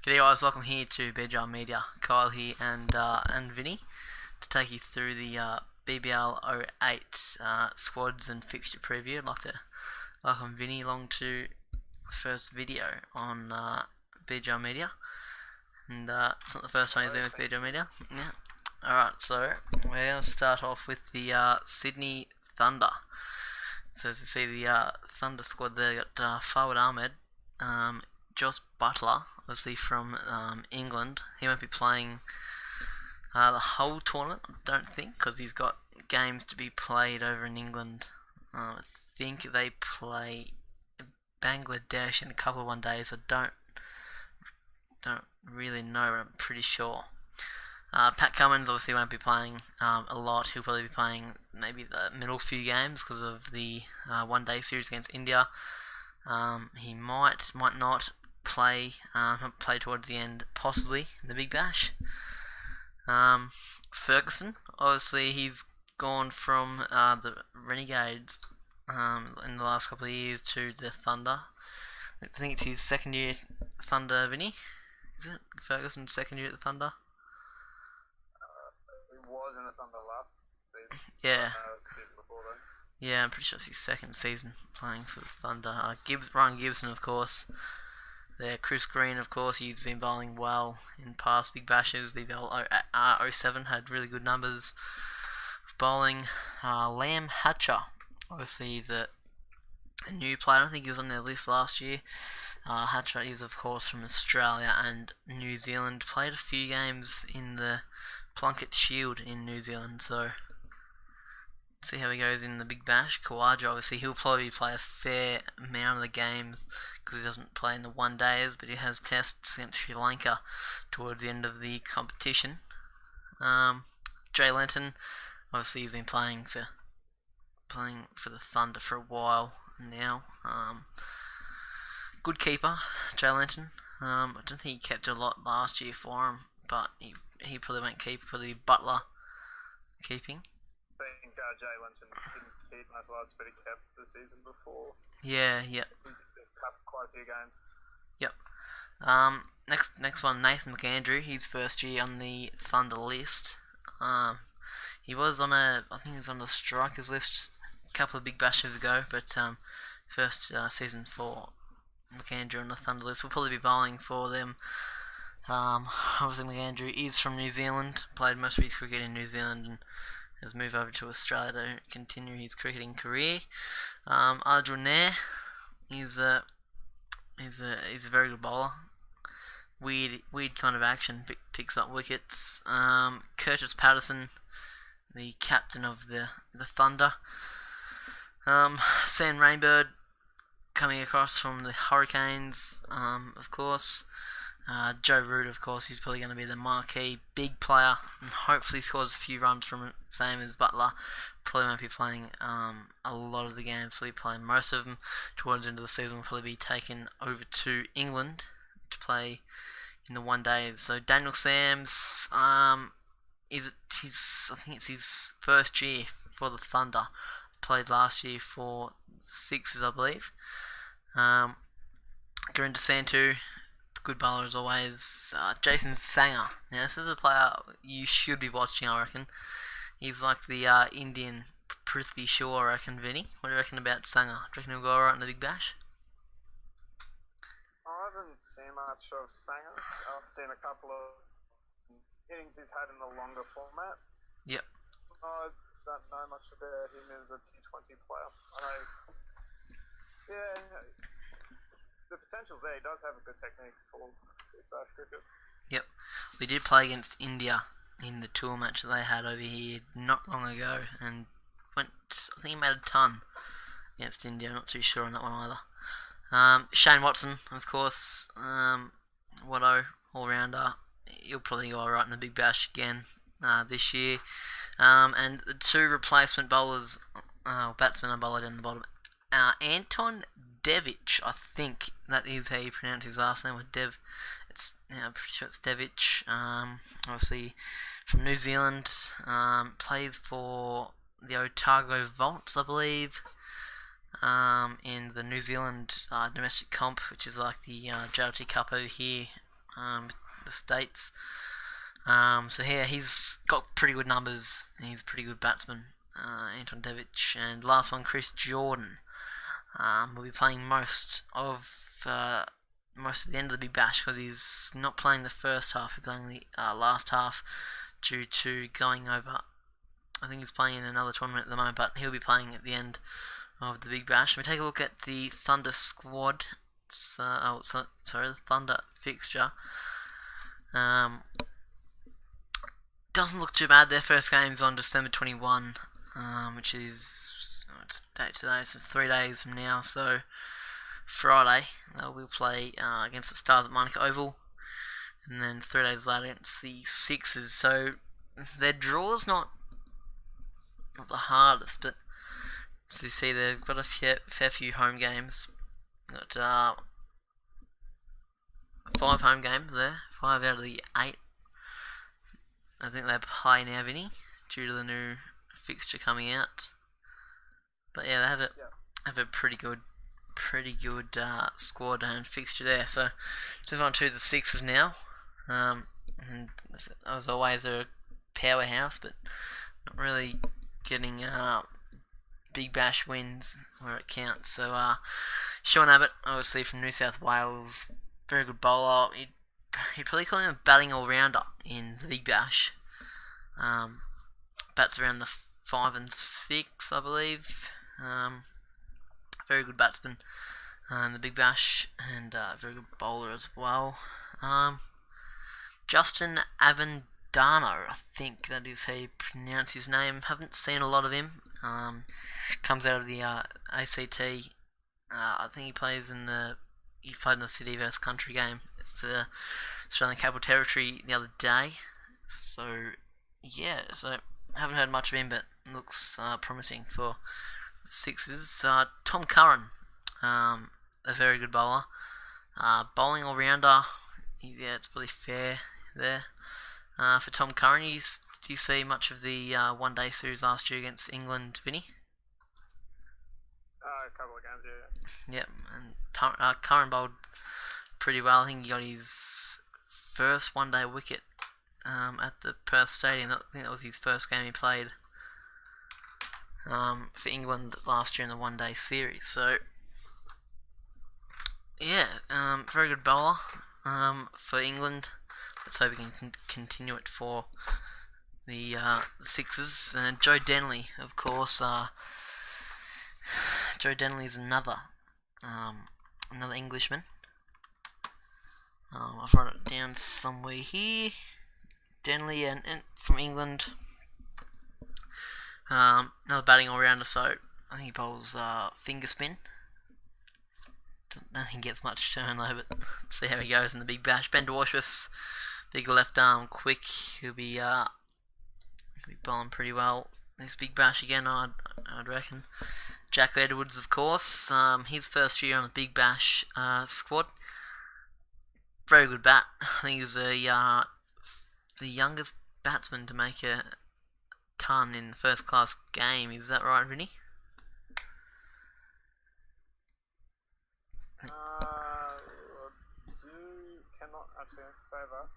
G'day guys, welcome here to BBL Media. Kyle here and Vinny to take you through the BBL08 squads and fixture preview. I'd like to welcome Vinny along to the first video on BBL Media, and it's not the first time he's there with BBL Media. Yeah. Alright, so we're going to start off with the Sydney Thunder. So as you see, the Thunder squad there got Fawad Ahmed, Josh Butler, obviously from England. He won't be playing the whole tournament, I don't think, because he's got games to be played over in England. I think they play Bangladesh in a couple of one days. I don't really know, but I'm pretty sure. Pat Cummins obviously won't be playing a lot. He'll probably be playing maybe the middle few games because of the one-day series against India. He might not play towards the end, possibly in the Big Bash. Ferguson, obviously he's gone from the Renegades in the last couple of years to the Thunder. I think it's his second year Thunder, Vinny. Is it Ferguson's second year at the Thunder? It was in the Thunder last season. Yeah. Season before then. Yeah, I'm pretty sure it's his second season playing for the Thunder. Ryan Gibson, of course. There, Chris Green, of course, he's been bowling well in past Big Bashes. BBL07 had really good numbers of bowling. Liam Hatcher, obviously he's a new player. I don't think he was on their list last year. Hatcher is, of course, from Australia and New Zealand. Played a few games in the Plunket Shield in New Zealand, so see how he goes in the Big Bash. Kawaja, obviously, he'll probably play a fair amount of the games because he doesn't play in the one days, but he has tests against Sri Lanka towards the end of the competition. Jay Lenton, obviously, he's been playing for the Thunder for a while now. Good keeper, Jay Lenton. I don't think he kept a lot last year for him, but he probably won't keep. Probably Butler keeping. I think Jay Linton didn't keep much last, but he kept the season before. Yeah. He kept quite a few games. Yep. Next one, Nathan McAndrew. He's first year on the Thunder list. He was on I think he was on the strikers list a couple of Big Bashes ago, but first season for McAndrew on the Thunder list. We'll probably be bowling for them. Obviously McAndrew is from New Zealand, played most of his cricket in New Zealand and has moved over to Australia to continue his cricketing career. Arjun Nair, he's a very good bowler. Weird kind of action, picks up wickets. Curtis Patterson, the captain of the Thunder. Sam Rainbird, coming across from the Hurricanes, of course. Joe Root, of course, he's probably going to be the marquee big player and hopefully scores a few runs from it, same as Butler. Probably won't be playing a lot of the games, probably playing most of them. Towards the end of the season, will probably be taken over to England to play in the one days. So Daniel Sams, I think it's his first year for the Thunder. Played last year for Sixers, I believe. Gurinder Santu, good bowler as always. Jason Sanger. Now this is a player you should be watching, I reckon. He's like the Indian Prithvi Shaw, I reckon, Vinny. What do you reckon about Sanger? Do you reckon he'll go alright in the Big Bash? I haven't seen much of Sanger. I've seen a couple of innings he's had in the longer format. Yep. I don't know much about him as a T20 player. I know, the potential's there. He does have a good technique for Big Bash cricket. Yep. We did play against India in the tour match that they had over here not long ago, and I think he made a ton against India. I'm not too sure on that one either. Shane Watson, of course, Watto, all-rounder. He'll probably go alright in the Big Bash again this year. And the two replacement bowlers, batsmen and bowler down the bottom. Anton Devic, I think that is how you pronounce his last name, or Dev. I'm pretty sure it's Devic. Obviously from New Zealand, plays for the Otago Volts, I believe. in the New Zealand domestic comp, which is like the JLT Cup over here. the States. So here he's got pretty good numbers. He's a pretty good batsman, Anton Devic. And last one, Chris Jordan. Will be playing most of the end of the Big Bash because he's not playing the first half. He's playing the last half due to going over. I think he's playing in another tournament at the moment, but he'll be playing at the end of the Big Bash. We take a look at the Thunder squad. The Thunder fixture. Doesn't look too bad. Their first game's on December 21, which is what's the date today? So 3 days from now. So Friday they'll play against the Stars at Monaco Oval, and then 3 days later against the Sixers. So their draw's not the hardest, but as you see, they've got a fair few home games. Got 5 home games there, 5 out of the 8. I think they're high now, Vinny, due to the new fixture coming out. But yeah, they have a pretty good squad and fixture there. So just on to the Sixers now. And as always, they're a powerhouse, but not really getting Big Bash wins where it counts. So Sean Abbott, obviously from New South Wales, very good bowler. He'd probably call him a batting all-rounder in the Big Bash. Bats around the 5 and 6, I believe. Very good batsman in the Big Bash, and very good bowler as well. Justin Avendano, I think that is how you pronounce his name. Haven't seen a lot of him. Comes out of the ACT. I think he played in the City vs Country game for the Australian Capital Territory the other day. So yeah, so haven't heard much of him, but looks promising for the Sixers. Tom Curran, a very good bowler. Bowling all-rounder, yeah, it's pretty fair there. For Tom Curran, do you see much of the one-day series last year against England, Vinny? A couple of games, yeah. Yep, and Curran bowled pretty well. I think he got his first one-day wicket at the Perth Stadium. I think that was his first game he played for England last year in the one-day series. So yeah, very good bowler for England. Let's hope we can continue it for the Sixers. Joe Denley, of course. Joe Denley is another Englishman. I've wrote it down somewhere here. Denley and from England. Another batting all-rounder, so I think he bowls finger spin. Don't think he gets much turn though, but see how he goes in the Big Bash. Ben Dwarshuis, big left arm, quick. He'll be bowling pretty well. This Big Bash again, I'd reckon. Jack Edwards, of course, his first year on the Big Bash squad. Very good bat. I think he was the youngest batsman to make a ton in the first class game. Is that right, Vinny? You cannot actually say that.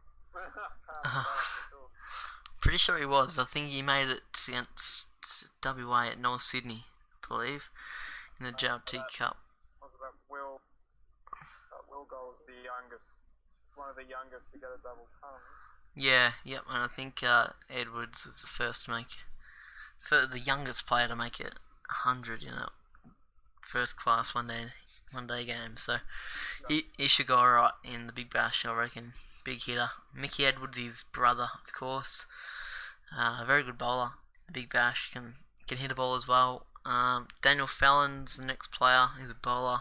Pretty sure he was. I think he made it against WA at North Sydney, I believe, in the JLT Cup. Will Gold's the youngest, one of the youngest to get a double ton. Yeah, yep, and I think Edwards was the first to make, the youngest player to make it 100 in a first class one day game. So he should go alright in the Big Bash, I reckon. Big hitter. Mickey Edwards, his brother, of course. Very good bowler. Big Bash can hit a ball as well. Daniel Fallon's the next player. He's a bowler.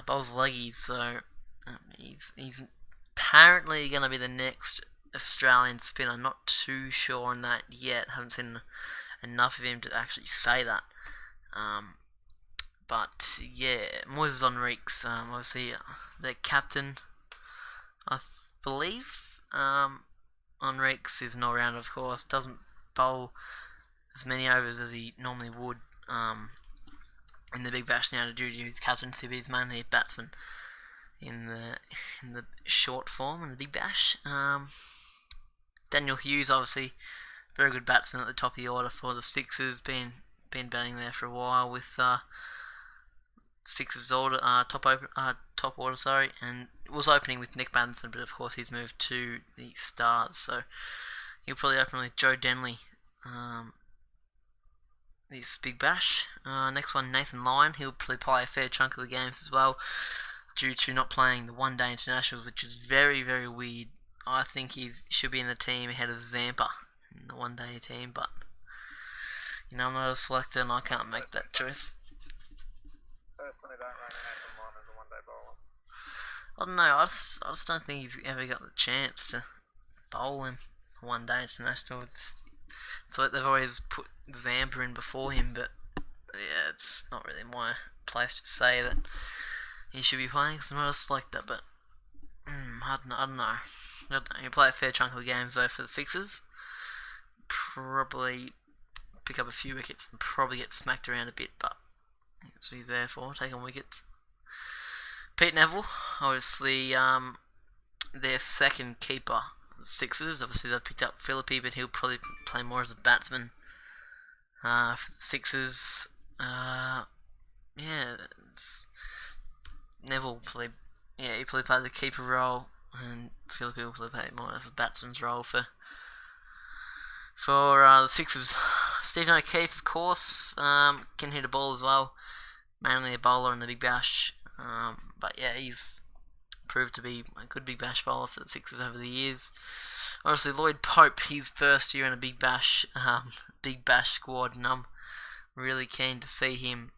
Bowls leggies, so he's apparently going to be the next Australian spinner. Not too sure on that yet. Haven't seen enough of him to actually say that. But yeah, Moises Henriques, obviously their captain, I believe. Henriques is an all-rounder, of course. Doesn't bowl as many overs as he normally would in the Big Bash now due to his captaincy, but he's mainly a batsman. in the short form in the Big Bash. Daniel Hughes, obviously, very good batsman at the top of the order for the Sixers. Been batting there for a while with Sixers order top order, and it was opening with Nick Maddinson, but of course he's moved to the Stars, so he'll probably open with Joe Denley. This Big Bash. Next one, Nathan Lyon. He'll probably play a fair chunk of the games as well, due to not playing the one-day internationals, which is very, very weird. I think he should be in the team ahead of Zampa in the one-day team, but I'm not a selector and I can't make that choice. Personally, don't rate Nathan Lyon as a one-day bowler. I don't know. I just don't think he's ever got the chance to bowl in a one-day international. So they've always put Zampa in before him, but yeah, it's not really my place to say that he should be playing because I'm not a selector, but I don't know. He'll play a fair chunk of the games though for the Sixers. Probably pick up a few wickets and probably get smacked around a bit, but that's what he's there for, taking wickets. Pete Neville, obviously their second keeper. Sixers, obviously they've picked up Philippi, but he'll probably play more as a batsman for the Sixers. Neville he probably played the keeper role, and Philippi will probably play more of a batsman's role for the Sixers. Stephen O'Keefe, of course, can hit a ball as well, mainly a bowler in the Big Bash, but yeah, he's proved to be a good Big Bash bowler for the Sixers over the years. Obviously, Lloyd Pope, his first year in a Big Bash squad, and I'm really keen to see him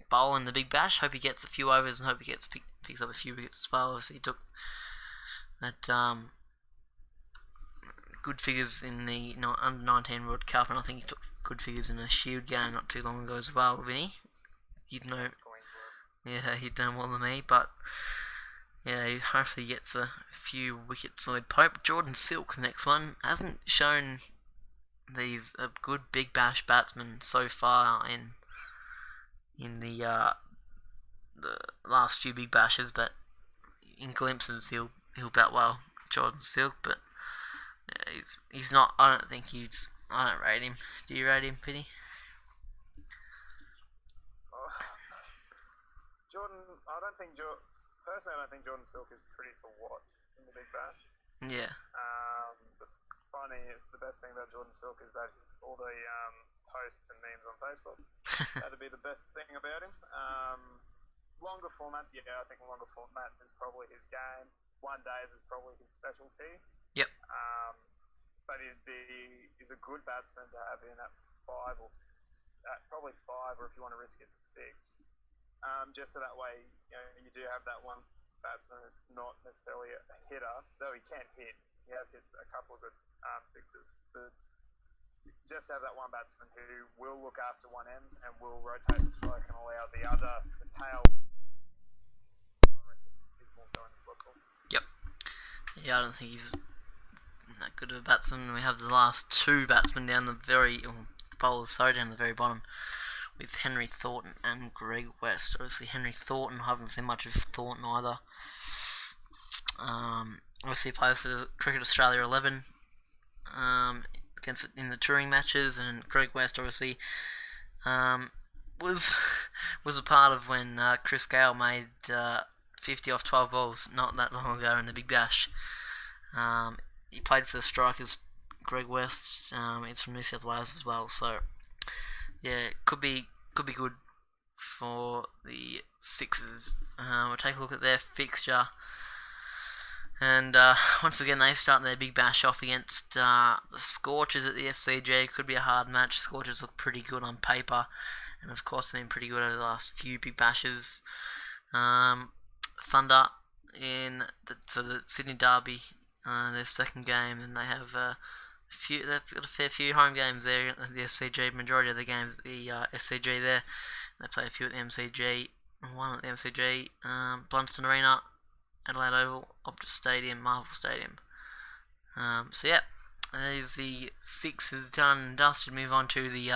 bowl in the Big Bash. Hope he gets a few overs and hope he picks up a few wickets as well. Obviously, he took that good figures in the under 19 World Cup, and I think he took good figures in a Shield game not too long ago as well. Vinny, you'd know, he'd know more than me, but yeah, he hopefully gets a few wickets. Lloyd Pope. Jordan Silk, the next one, hasn't shown these a good Big Bash batsman so far in the last few Big Bashes, but in glimpses he'll bat well, Jordan Silk. But yeah, he's not. I don't rate him. Do you rate him, Pity? Personally, I don't think Jordan Silk is pretty to watch in the Big Bash. Yeah. The best thing about Jordan Silk is that all the posts and memes on Facebook. That'd be the best thing about him. Longer formats, I think longer formats is probably his game. One days is probably his specialty. Yep. But he's a good batsman to have in at probably five, or if you want to risk it, 6. Just so that way, you do have that one batsman that's not necessarily a hitter, though he can hit. He has hit a couple of good sixes. But just have that one batsman who will look after one end and will rotate the stroke and allow the tail. Yep. Yeah, I don't think he's that good of a batsman. We have the last two batsmen down the bowlers down the very bottom, with Henry Thornton and Greg West. Obviously, Henry Thornton, I haven't seen much of Thornton either. Obviously, he plays for Cricket Australia 11 in the touring matches, and Greg West obviously was a part of when Chris Gale made 50 off 12 balls not that long ago in the Big Bash. He played for the Strikers, Greg West. It's from New South Wales as well, so yeah, could be good for the Sixers. We'll take a look at their fixture, and once again they start their Big Bash off against the Scorchers at the SCG. Could be a hard match. Scorchers look pretty good on paper, and of course they've been pretty good over the last few Big Bashes. Thunder in the Sydney Derby, their second game, and they have they've got a fair few home games there at the SCG. Majority of the games at the SCG there. They play a few at the MCG, one at the MCG, Blunston Arena, Adelaide Oval, Optus Stadium, Marvel Stadium. So yeah, there's the Sixers done and dusted. Move on to the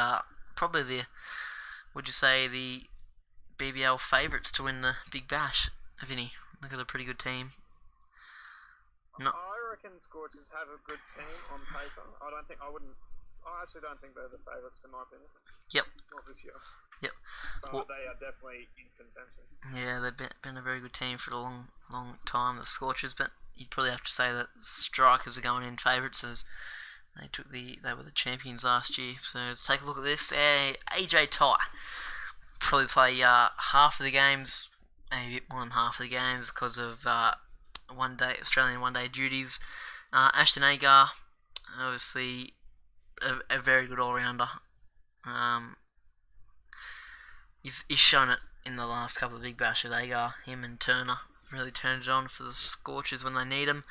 would you say the BBL favourites to win the Big Bash, Vinny? They've got a pretty good team. I reckon Scorchers have a good team on paper. I actually don't think they're the favourites in my opinion. Yep. Not this year. Yep. But they are definitely in contention. Yeah, they've been a very good team for a long time, the Scorchers, but you'd probably have to say that Strikers are going in favourites as they were the champions last year. So let's take a look at this. AJ Ty probably play half of the games, maybe a bit more than half of the games because of Australian one-day duties. Ashton Agar, obviously a very good all-rounder. He's shown it in the last couple of Big Bash with Agar. Him and Turner have really turned it on for the Scorchers when they need him.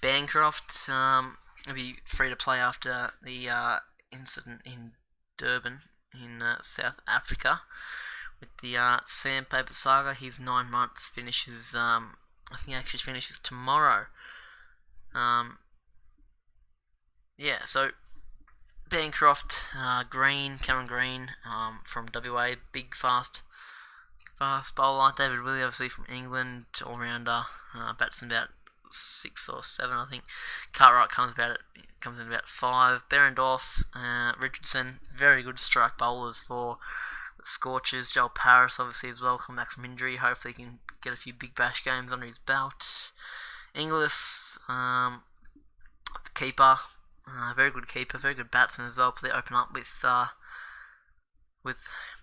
Bancroft will be free to play after the incident in Durban in South Africa with the sandpaper saga. His 9 months finishes. I think he actually finishes tomorrow. So Bancroft, Cameron Green from WA, big fast bowler. David Willey, obviously from England, all rounder, bats in about 6 or 7, I think. Cartwright comes in about 5. Berendorf, Richardson, very good strike bowlers for the Scorchers. Joel Paris, obviously as well, come back from injury. Hopefully he can get a few Big Bash games under his belt. Inglis, the keeper. Very good keeper, very good batsman as well. They open up with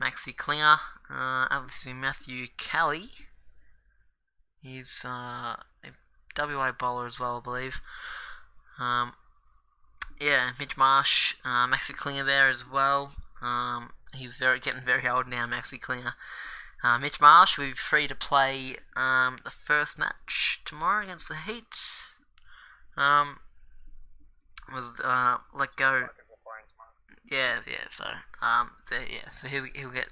Maxi Klinger, obviously Matthew Kelly. He's a WA bowler as well, I believe. Mitch Marsh, Maxi Klinger there as well. He's getting very old now, Maxi Klinger. Mitch Marsh will be free to play the first match tomorrow against the Heat. Was let go. So he'll get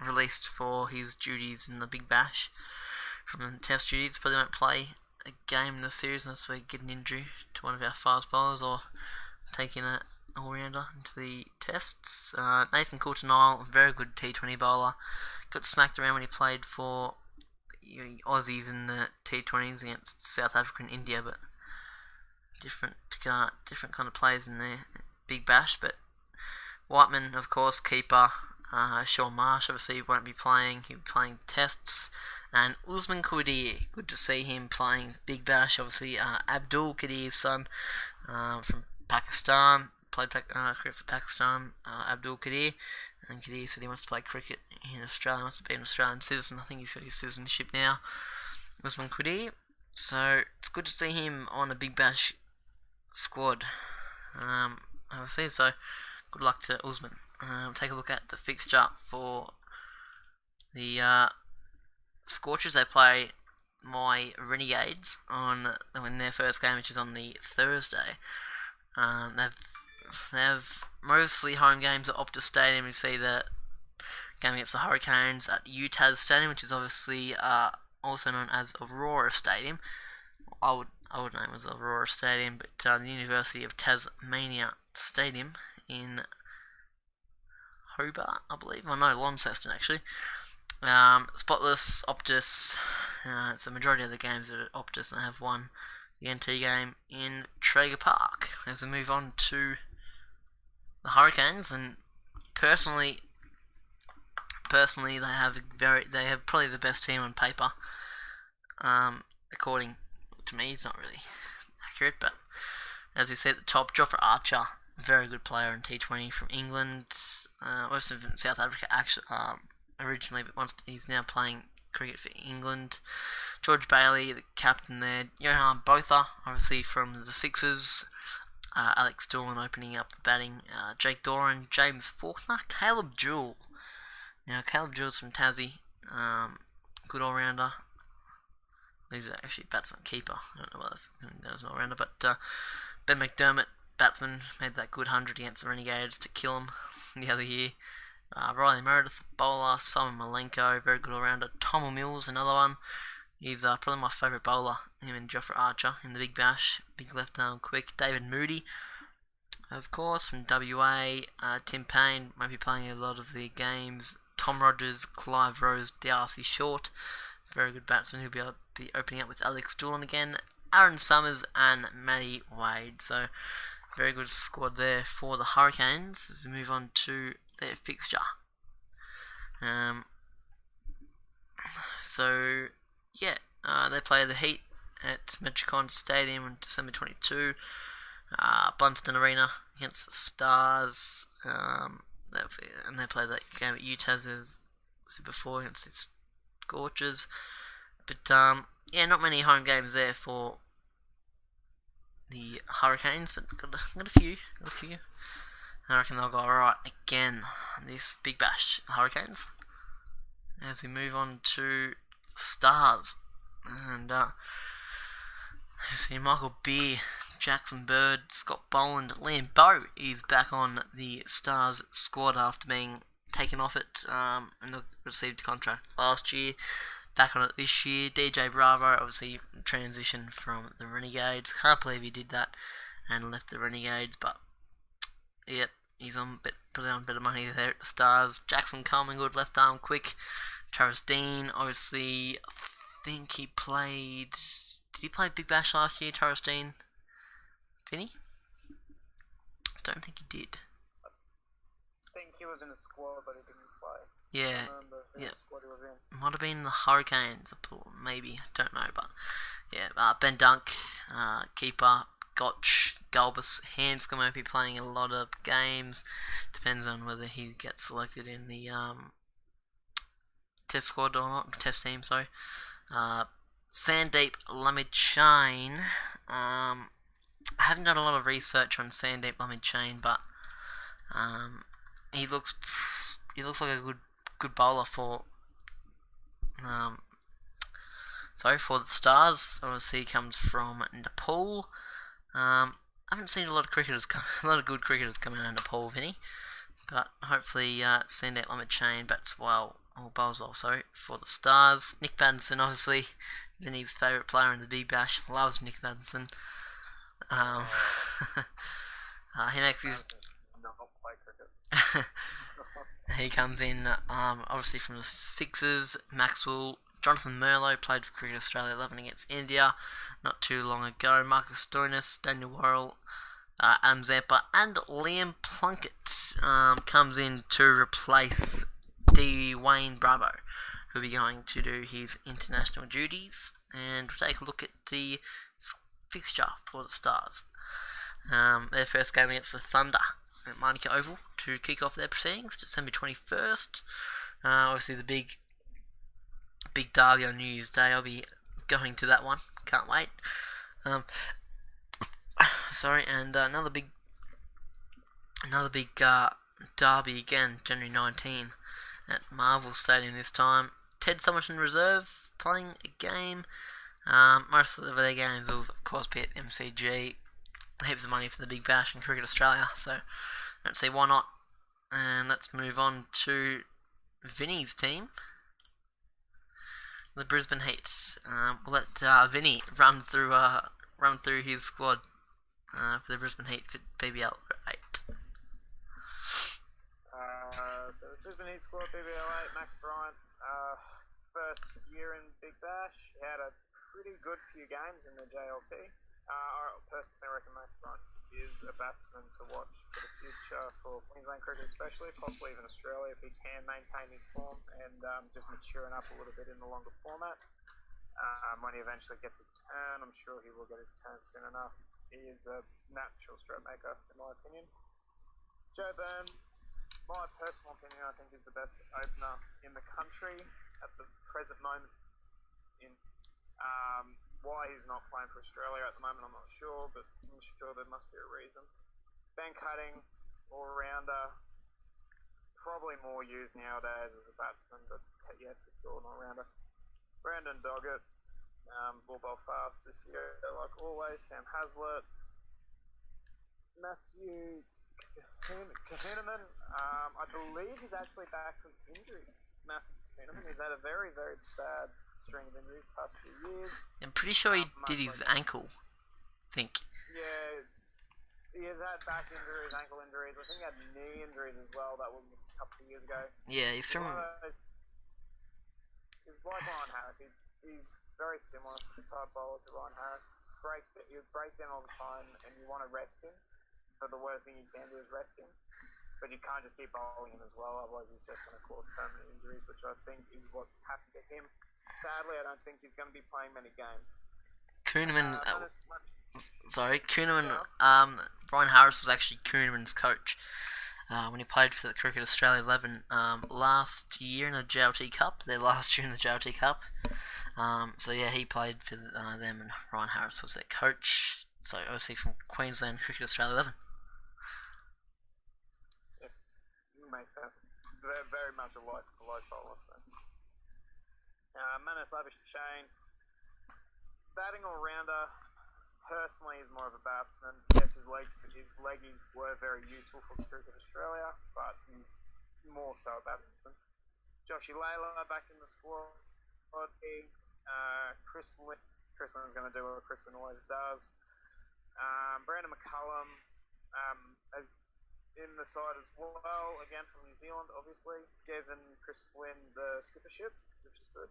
released for his duties in the Big Bash from the Test duties. Probably won't play a game in the series unless we get an injury to one of our fast bowlers or taking an all-rounder into the Tests. Nathan Coulter-Nile, very good T20 bowler. Got smacked around when he played for Aussies in the T20s against South Africa and India, but different kind of players in the Big Bash. But Whiteman, of course, keeper. Sean Marsh obviously won't be playing. He'll be playing Tests. And Usman Khawaja, good to see him playing Big Bash. Obviously, Abdul Qadir's son from Pakistan, played cricket for Pakistan. Abdul Qadir, and Qadir said he wants to play cricket in Australia. Wants to be an Australian citizen. I think he's got his citizenship now. Usman Khawaja. So it's good to see him on a Big Bash squad. Obviously, so good luck to Usman. Take a look at the fixture for the Scorchers. They play my Renegades in their first game, which is on the Thursday. They have mostly home games at Optus Stadium. You see the game against the Hurricanes at UTAS Stadium, which is obviously also known as Aurora Stadium. I would name it as Aurora Stadium, but the University of Tasmania Stadium in Hobart, I believe. Launceston actually. Spotless, Optus. So majority of the games are at Optus, and I have won the NT game in Traeger Park. As we move on to the Hurricanes, and personally, they have probably the best team on paper. According to me, it's not really accurate, but as we see at the top, Jofra Archer, very good player in T20 from England, also from South Africa actually, originally, but he's now playing cricket for England. George Bailey, the captain there. Johan Botha, obviously from the Sixers. Alex Doolan opening up the batting. Jake Doran, James Faulkner, Caleb Jewell. Now, Caleb Jewell's from Tassie. Good all-rounder. He's actually batsman keeper. I don't know whether he's an all-rounder, but Ben McDermott, batsman, made that good 100 against the Renegades to kill him the other year. Riley Meredith, bowler. Simon Malenko, very good all-rounder. Tom Mills, another one. He's probably my favourite bowler, him and Jofra Archer in the Big Bash. Big left-arm quick. David Moody, of course, from WA. Tim Payne might be playing a lot of the games. Tom Rogers, Clive Rose, Darcy Short. very good batsman who'll be opening up with Alex Doolan again, Aaron Summers and Matty Wade. So very good squad there for the Hurricanes. As we move on to their fixture. They play the Heat at Metricon Stadium on December 22. Bunston Arena against the Stars. And they play that game at Utah's as before against the Scorchers. But not many home games there for the Hurricanes, but got a few. I reckon they'll go alright again this Big Bash Hurricanes. As we move on to Stars, and see Michael Beer, Jackson Bird, Scott Boland, Liam Bowe is back on the Stars squad after being taken off it and received a contract last year. Back on it this year. DJ Bravo obviously transitioned from the Renegades. Can't believe he did that and left the Renegades, but yep, he's putting on a bit of money there at the Stars. Jackson Collingwood, left arm quick. Travis Dean, obviously, I think he played. Did he play Big Bash last year, Travis Dean? Vinny? Don't think he did. I think he was in the squad, but he didn't play. Yeah. I remember yeah. Squad he was in. Might have been the Hurricanes, maybe. Don't know, but yeah. Ben Dunk, keeper. Gotch, Galbus, Hanscom might be playing a lot of games. Depends on whether he gets selected in the test squad or not. Test team, sorry. Sandeep Lamid-Chain. I haven't done a lot of research on Sandeep Lamid-Chain, but he looks like a good bowler for the Stars. Obviously, he comes from Nepal. I haven't seen a lot of good cricketers come out of Nepal, Vinny. But hopefully, Sandeep Lamid-Chain bats well, or bowls well, for the Stars. Nick Pattinson, obviously, Vinny's favourite player in the Big Bash, loves Nick Pattinson. He makes his. Not play cricket. He comes in, obviously from the Sixers. Maxwell, Jonathan Merlot played for Cricket Australia 11 against India not too long ago. Marcus Stoinis, Daniel Worrell, Adam Zampa, and Liam Plunkett comes in to replace Wayne Bravo, who'll be going to do his international duties. And we'll take a look at the fixture for the Stars. Their first game against the Thunder at Manuka Oval to kick off their proceedings, December 21st. Obviously the big derby on New Year's Day. I'll be going to that one. Can't wait. And another big derby again, January 19 at Marvel Stadium this time. Ted Somerton Reserve playing a game. Most of their games will, of course, be at MCG. Heaps of money for the Big Bash and Cricket Australia, so I don't see why not. And let's move on to Vinny's team, the Brisbane Heat. We'll let Vinny run through his squad for the Brisbane Heat for BBL08. So the Brisbane Heat squad, BBL08, Max Bryant, first year in Big Bash. He had a pretty good few games in the JLP. I personally reckon Max Bryant is a batsman to watch for the future for Queensland cricket especially, possibly even Australia if he can maintain his form and just maturing up a little bit in the longer format. When he eventually gets his turn, I'm sure he will get his turn soon enough. He is a natural stroke maker, in my opinion. Joe Burns, my personal opinion, I think is the best opener in the country at the present moment. Why he's not playing for Australia at the moment, I'm not sure, but I'm sure there must be a reason. Ben Cutting, all-rounder, probably more used nowadays as a batsman, but yes, he's still an all-rounder. Brandon Doggett, ball fast this year, like always. Sam Hazlitt, Matthew Kahneman, I believe he's actually back from injury. Matthew Kahneman, he's had a very, very bad string of injuries past few years. I'm pretty sure he did his ankle, I think. Yeah, he has had back injuries, ankle injuries. I think he had knee injuries as well. That was a couple of years ago. Yeah, he's from. he's like Ryan Harris. He's very similar type bowler to Ryan Harris. He breaks down all the time, and you want to rest him. But the worst thing you can do is rest him. But you can't just keep bowling him as well, otherwise he's just going to cause permanent injuries, which I think is what's happened to him. Sadly, I don't think he's going to be playing many games. Kuhneman, Yeah. Brian Harris was actually Kuhneman's coach when he played for the Cricket Australia 11 last year in the JLT Cup, their last year in the JLT Cup. So yeah, he played for them, and Ryan Harris was their coach. So obviously from Queensland Cricket Australia 11. Yes, makes sense. They're very much a light bowler. So. Manus Labuschagne, batting all-rounder. Personally, he's more of a batsman. Yes, his leggies were very useful for Cricket Australia, but he's more so a batsman. Joshy Layla back in the squad. Chris Lynn's going to do what Chris Lynn always does. Brandon McCullum in the side as well, again from New Zealand, obviously. Given Chris Lynn the skippership, which is good.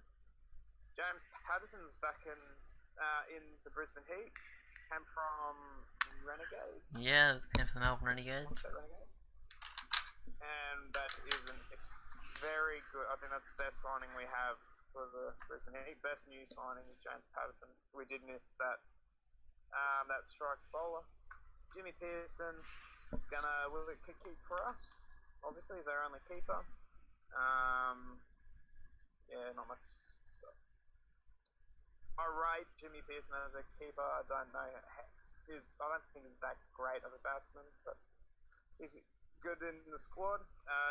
James Patterson's back in the Brisbane Heat. Came from Renegades. Yeah, came from the Melbourne Renegades. And that is very good. I think that's the best signing we have for the Brisbane Heat. Best new signing is James Patterson. We did miss that strike bowler. Jimmy Pearson will keep for us. Obviously, he's our only keeper. Yeah, not much stuff. I rate Jimmy Pearson as a keeper. I don't know. I don't think he's that great as a batsman, but he's good in the squad.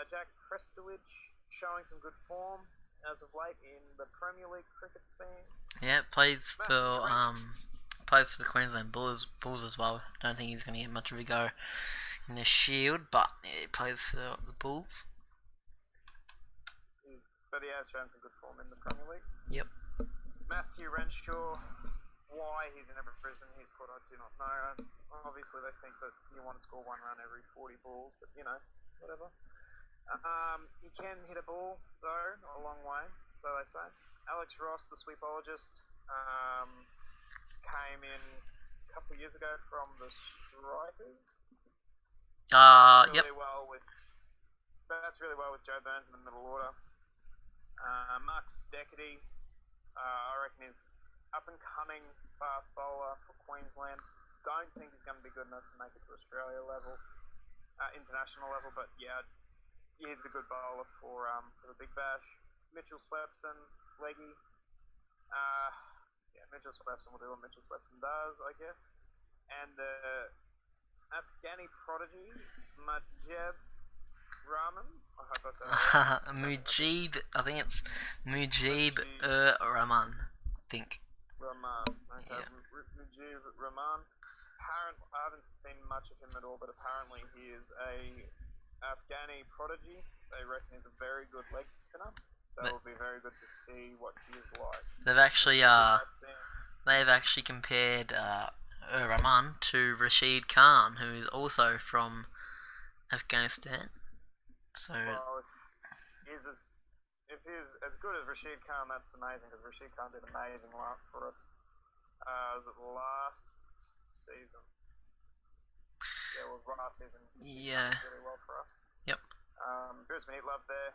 Jack Prestowich showing some good form as of late in the Premier League cricket scene. Yeah, plays for the Queensland Bulls as well. Don't think he's going to get much of a go in the Shield, but yeah, he plays for the Bulls. But he has shown some good form in the Premier League. Yep. Matthew Renshaw, why he's in every Brisbane he's scored, I do not know. Obviously, they think that you want to score one run every 40 balls, but whatever. He can hit a ball, though, a long way, so they say. Alex Ross, the sweepologist, came in a couple of years ago from the Strikers. Yep. That's really well with Joe Burns in the middle order. Mark Steckety, I reckon he's up-and-coming fast bowler for Queensland. Don't think he's going to be good enough to make it to Australia level, international level, but yeah, he's a good bowler for the Big Bash. Mitchell Swepson, leggy. Mitchell Swepson will do what Mitchell Swepson does, I guess. And the Afghani prodigy, Mujib Rahman. I hope I said that right. Mujib, I think it's Mujib Rahman, I think. Rahman. Okay. Yeah. Mujib Rahman. Apparently, I haven't seen much of him at all, but apparently he is a Afghani prodigy. They reckon he's a very good leg spinner. So it will be very good to see what he is like. They've actually compared Rahman to Rashid Khan, who is also from Afghanistan. So well, if he's as good as Rashid Khan, that's amazing, because Rashid Khan did amazing for us. Was it last season? Yeah, it was last season. Yeah. Really well for us. Yep. Brisbane Heat love their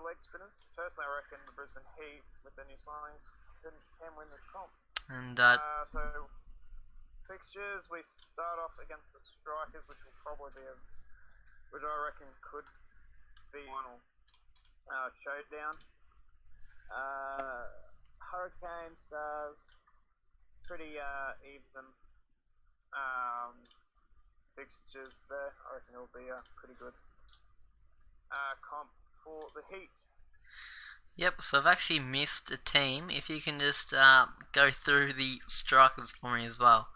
leg spinners. Personally, I reckon the Brisbane Heat, with their new signings, can win this comp. And so fixtures, we start off against the Strikers, which will probably be which I reckon could be final showdown. Hurricane Stars, pretty even fixtures there. I reckon it'll be a pretty good comp for the Heat. Yep, so I've actually missed a team. If you can just go through the strikers for me as well,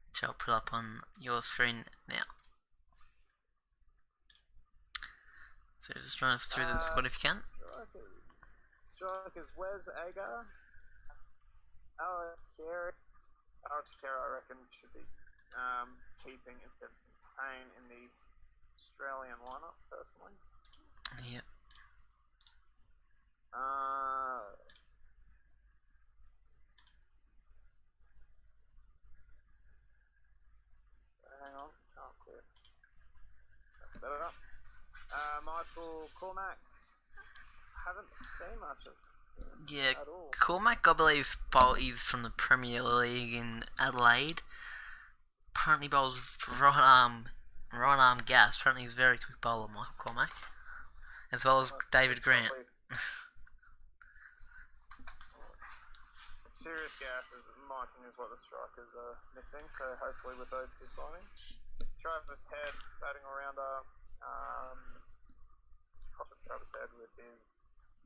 which I'll put up on your screen now. So just run us through the squad if you can. Strikers, Wes Agar, Alex Carey, I reckon should be keeping instead of Payne in the Australian lineup, personally. Yep. Hang on. Oh, clear. That's better. Michael Cormac. Haven't seen much of Yeah, at all. Cormac, I believe, he's from the Premier League in Adelaide. Apparently bowls right arm gas. Apparently he's a very quick bowler, Michael Cormac. As well as David Grant. Serious gases marking is what the strikers are missing, so hopefully with those two signings. Travis Head batting around Travis Head with his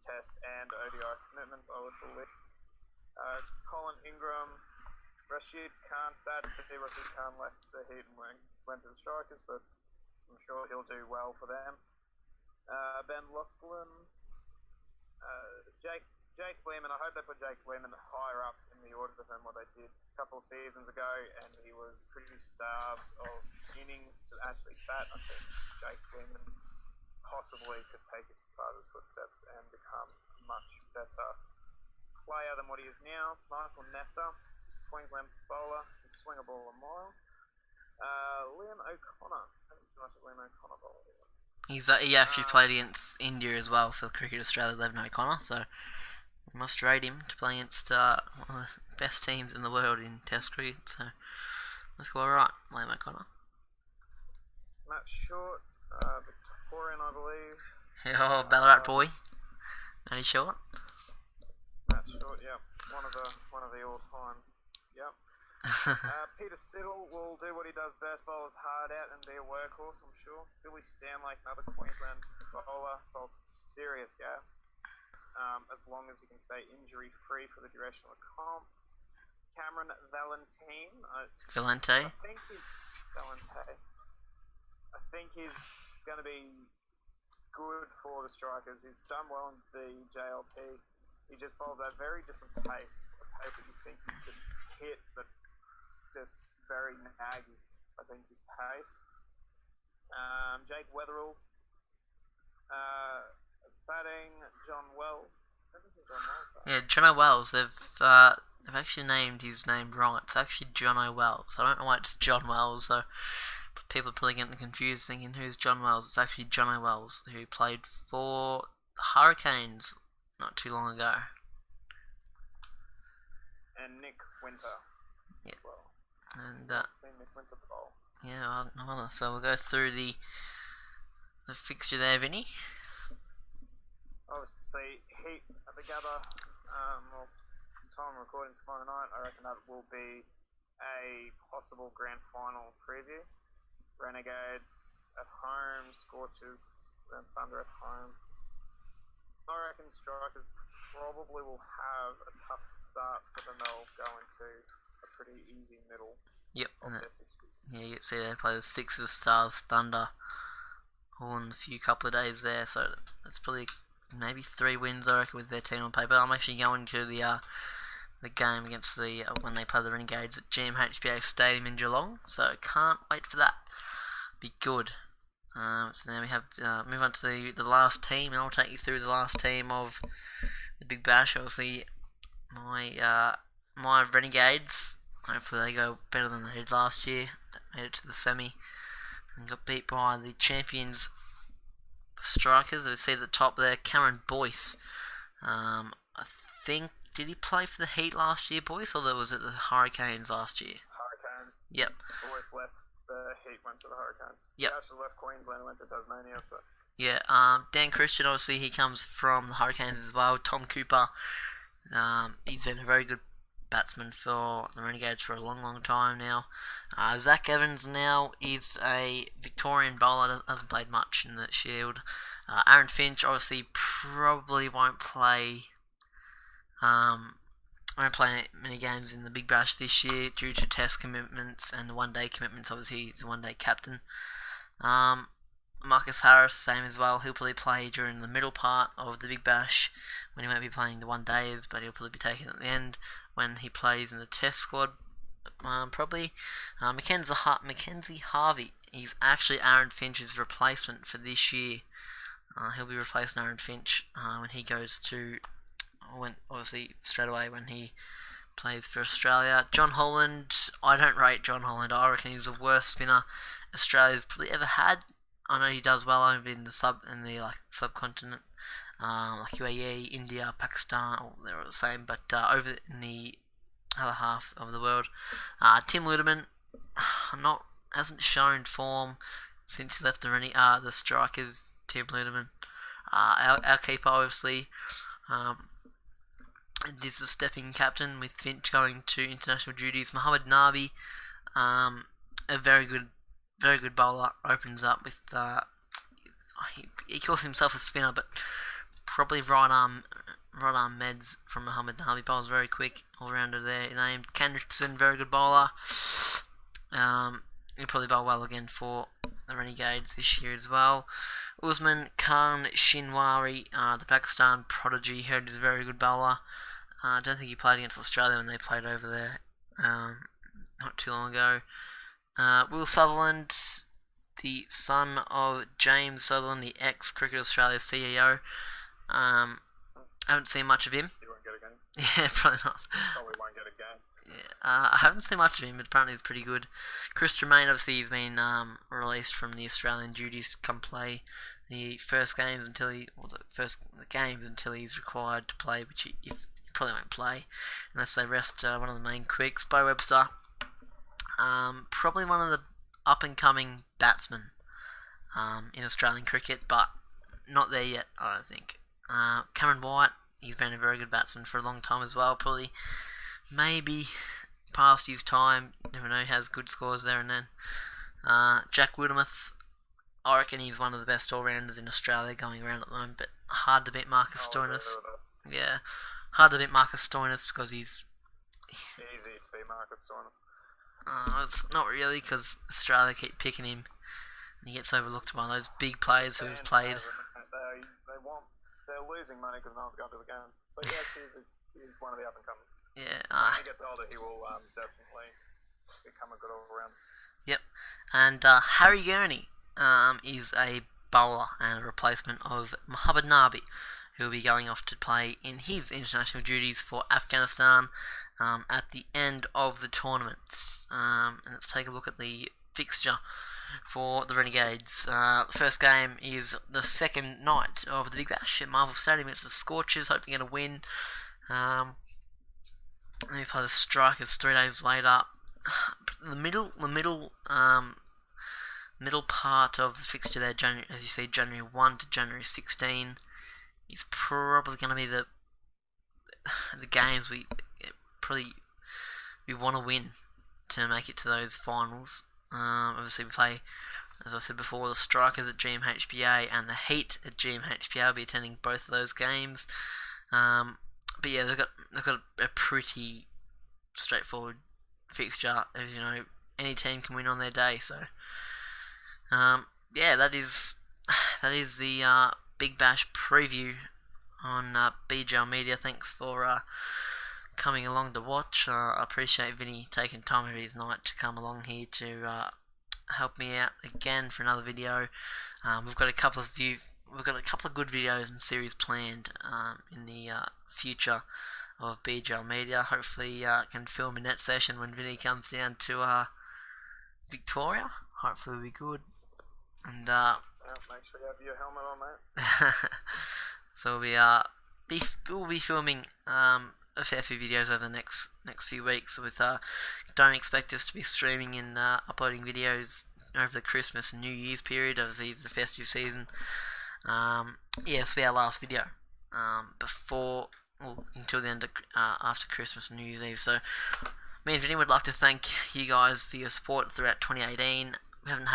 Test and ODI commitment, I would believe. Colin Ingram, Rashid Khan, sad to see Rashid Khan left the Heat and went to the Strikers, but I'm sure he'll do well for them. Ben Lachlan, Jake Lehman. I hope they put Jake Lehman higher up in the order than what they did a couple of seasons ago, and he was pretty starved of innings to actually bat. I think Jake Lehman possibly could take his father's footsteps and become a much better player than what he is now. Michael Nessa, Queensland bowler, can swing a ball a mile. Liam O'Connor. I haven't seen much of Liam O'Connor bowling. He actually played against India as well for Cricket Australia, Liam O'Connor, so we must rate him to play against one of the best teams in the world in Test cricket, so let's go alright, Liam O'Connor. Matt Short, Victorian, I believe. Oh, Ballarat boy. Matty Short. Matt Short, yeah. One of the all-time. Yep. Peter Siddle will do what he does best, bowl his hard out and be a workhorse, I'm sure. Billy Stanlake, another Queensland bowler, bowls serious gas. As long as he can stay injury-free for the duration of the comp. Cameron Valentine. Valente. I think he's going to be good for the Strikers. He's done well in the JLP. He just bowls at a very different pace, a pace that you think he could hit, but just very naggy, I think, his pace. Jake Weatherall. Batting, John Wells. Yeah, Jono Wells. They've actually named his name wrong. It's actually Jono Wells. I don't know why it's John Wells, so people are probably getting confused thinking who's John Wells. It's actually Jono Wells, who played for the Hurricanes not too long ago. And Nick Winter. Yeah. Well, and seen Nick Winter bowl. Yeah, so we'll go through the fixture there, Vinny. Obviously, Heat at the Gabba. Well, time recording tomorrow night, I reckon that will be a possible grand final preview. Renegades at home, Scorchers and Thunder at home. I reckon Strikers probably will have a tough start, but then they'll go into a pretty easy middle. Yep. Yeah, you can see they play the Sixers, Stars, Thunder all in a couple of days there, so that's probably maybe 3 wins, I reckon, with their team on paper. I'm actually going to the game against when they play the Renegades at GMHBA Stadium in Geelong, so can't wait for that. Be good. So now we have move on to the last team, and I'll take you through the last team of the Big Bash. Obviously, my Renegades. Hopefully, they go better than they did last year. Made it to the semi and got beat by the champions Strikers. We see at the top there, Cameron Boyce. I think, did he play for the Heat last year, Boyce, or was it the Hurricanes last year? Hurricanes. Yep. Boyce left the Heat, went to the Hurricanes. Yep. He actually left Queensland and went to Tasmania. So. Yeah. Dan Christian, obviously, he comes from the Hurricanes as well. Tom Cooper. He's been a very good batsman for the Renegades for a long, long time now. Zach Evans now is a Victorian bowler, hasn't played much in the Shield. Aaron Finch obviously probably won't play many games in the Big Bash this year due to test commitments and one-day commitments. Obviously, he's a one-day captain. Marcus Harris, same as well. He'll probably play during the middle part of the Big Bash when he won't be playing the one-days, but he'll probably be taken at the end when he plays in the test squad. Probably. Mackenzie Harvey. He's actually Aaron Finch's replacement for this year. He'll be replacing Aaron Finch when he goes to, obviously straight away when he plays for Australia. John Holland, I don't rate John Holland. I reckon he's the worst spinner Australia's probably ever had. I know he does well over in the subcontinent, like UAE, India, Pakistan. They're all the same, but over in the other half of the world, Tim Ludeman hasn't shown form since he left the strikers. Tim Ludeman, our keeper, obviously. And is the stepping captain with Finch going to international duties. Mohamed Nabi, a very good bowler, opens up with he calls himself a spinner, but probably right arm meds from Mohamed Nabi. Bowls very quick, all rounder there. Named Ken Richardson, very good bowler. He'll probably bowl well again for the Renegades this year as well. Usman Khan Shinwari, the Pakistan prodigy, heard is a very good bowler. I don't think he played against Australia when they played over there not too long ago. Will Sutherland, the son of James Sutherland, the ex-Cricket Australia CEO. I haven't seen much of him. He won't get a game. Yeah, probably not. Probably won't get a game. Yeah, I haven't seen much of him, but apparently he's pretty good. Chris Tremaine, obviously, he's been released from the Australian duties to come play the games until he's required to play, which he probably won't play unless they rest one of the main quicks. Bo Webster, probably one of the up-and-coming batsmen in Australian cricket, but not there yet, I don't think. Cameron White, he's been a very good batsman for a long time as well, probably maybe past his time, never know, he has good scores there and then. Jack Wildermuth, I reckon he's one of the best all-rounders in Australia going around at the moment, but hard to beat Marcus Stoinis. Yeah, hard to beat Marcus Stoinis because he's easy to beat Marcus Stoinis. It's not really, because Australia keep picking him and he gets overlooked by those big players who have played. They're losing money because no one's going to the games. But yes, he's one of the up-and-comers. Yeah. When he gets older, he will definitely become a good all-rounder. Yep. And Harry Gurney is a bowler and a replacement of Mohamed Nabi, who will be going off to play in his international duties for Afghanistan at the end of the tournament. And let's take a look at the fixture for the Renegades. The first game is the second night of the Big Bash at Marvel Stadium. It's the Scorchers, hoping to get a win. Then we play the Strikers 3 days later. The middle part of the fixture there, as you see, January 1 to January 16, is probably going to be the games we want to win to make it to those finals. Obviously, we play, as I said before, the Strikers at GMHBA and the Heat at GMHBA. I'll be attending both of those games. But yeah, they've got a pretty straightforward fixture. As you know, any team can win on their day. So, yeah, that is the Big Bash preview on BBL Media. Thanks for coming along to watch. I appreciate Vinny taking time of his night to come along here to help me out again for another video. We've got a couple of good videos and series planned in the future of BBL Media. Hopefully, can film a net session when Vinny comes down to Victoria. Hopefully, it'll be good. And make sure you have your helmet on, mate. So we'll be filming a fair few videos over the next few weeks. With don't expect us to be streaming and uploading videos over the Christmas and New Year's period, as it's the festive season. Yeah, this will be our last video until the end of after Christmas and New Year's Eve. So me and Vinny would like to thank you guys for your support throughout 2018. We haven't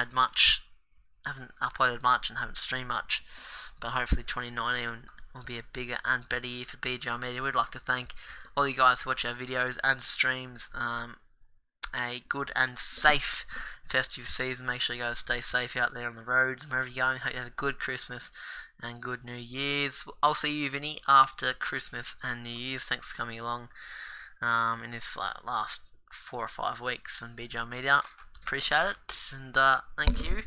uploaded much and haven't streamed much, but hopefully 2019 will be a bigger and better year for BBL Media. We'd like to thank all you guys who watch our videos and streams. A good and safe festive season. Make sure you guys stay safe out there on the roads and wherever you're going. Hope you have a good Christmas and good New Year's. I'll see you, Vinny, after Christmas and New Year's. Thanks for coming along in this last 4 or 5 weeks on BBL Media. Appreciate it, and thank you.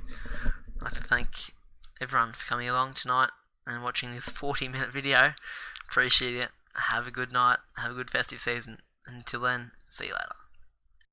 I'd like to thank everyone for coming along tonight. and watching this 40-minute video. Appreciate it. Have a good night. Have a good festive season. Until then, see you later.